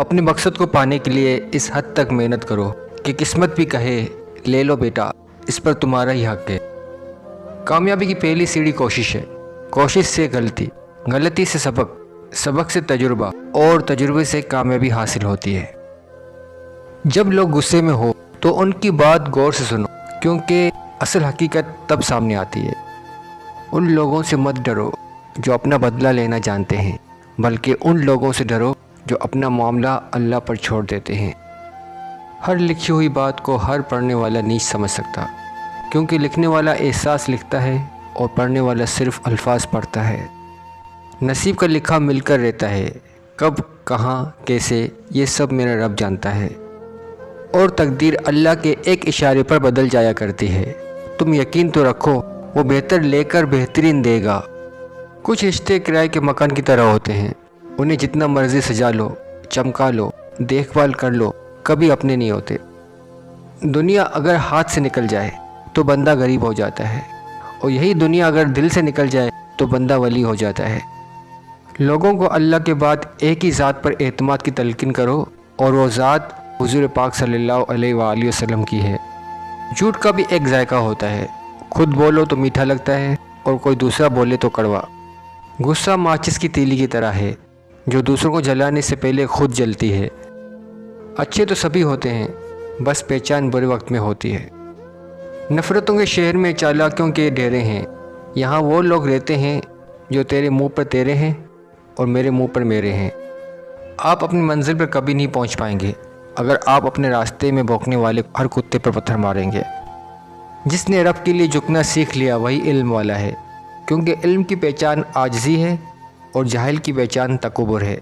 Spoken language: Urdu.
اپنے مقصد کو پانے کے لیے اس حد تک محنت کرو کہ قسمت بھی کہے لے لو بیٹا، اس پر تمہارا ہی حق ہے۔ کامیابی کی پہلی سیڑھی کوشش ہے، کوشش سے غلطی، غلطی سے سبق، سبق سے تجربہ، اور تجربے سے کامیابی حاصل ہوتی ہے۔ جب لوگ غصے میں ہو تو ان کی بات غور سے سنو، کیونکہ اصل حقیقت تب سامنے آتی ہے۔ ان لوگوں سے مت ڈرو جو اپنا بدلہ لینا جانتے ہیں، بلکہ ان لوگوں سے ڈرو جو اپنا معاملہ اللہ پر چھوڑ دیتے ہیں۔ ہر لکھی ہوئی بات کو ہر پڑھنے والا نہیں سمجھ سکتا، کیونکہ لکھنے والا احساس لکھتا ہے اور پڑھنے والا صرف الفاظ پڑھتا ہے۔ نصیب کا لکھا مل کر رہتا ہے، کب، کہاں، کیسے، یہ سب میرا رب جانتا ہے، اور تقدیر اللہ کے ایک اشارے پر بدل جایا کرتی ہے۔ تم یقین تو رکھو، وہ بہتر لے کر بہترین دے گا۔ کچھ رشتے کرائے کے مکان کی طرح ہوتے ہیں، انہیں جتنا مرضی سجا لو، چمکا لو، دیکھ بھال کر لو، کبھی اپنے نہیں ہوتے۔ دنیا اگر ہاتھ سے نکل جائے تو بندہ غریب ہو جاتا ہے، اور یہی دنیا اگر دل سے نکل جائے تو بندہ ولی ہو جاتا ہے۔ لوگوں کو اللہ کے بعد ایک ہی ذات پر اعتماد کی تلقین کرو، اور وہ ذات حضور پاک صلی اللہ علیہ وآلہ وسلم کی ہے۔ جھوٹ کا بھی ایک ذائقہ ہوتا ہے، خود بولو تو میٹھا لگتا ہے اور کوئی دوسرا بولے تو کڑوا۔ غصہ ماچس کی تیلی کی طرح ہے، جو دوسروں کو جلانے سے پہلے خود جلتی ہے۔ اچھے تو سبھی ہوتے ہیں، بس پہچان برے وقت میں ہوتی ہے۔ نفرتوں کے شہر میں چالاکیوں کے ڈیرے ہیں، یہاں وہ لوگ رہتے ہیں جو تیرے منہ پر تیرے ہیں اور میرے منہ پر میرے ہیں۔ آپ اپنی منزل پر کبھی نہیں پہنچ پائیں گے اگر آپ اپنے راستے میں بھونکنے والے ہر کتے پر پتھر ماریں گے۔ جس نے رب کے لیے جھکنا سیکھ لیا وہی علم والا ہے، کیونکہ علم کی پہچان عاجزی ہے اور جاہل کی پہچان تکبر ہے۔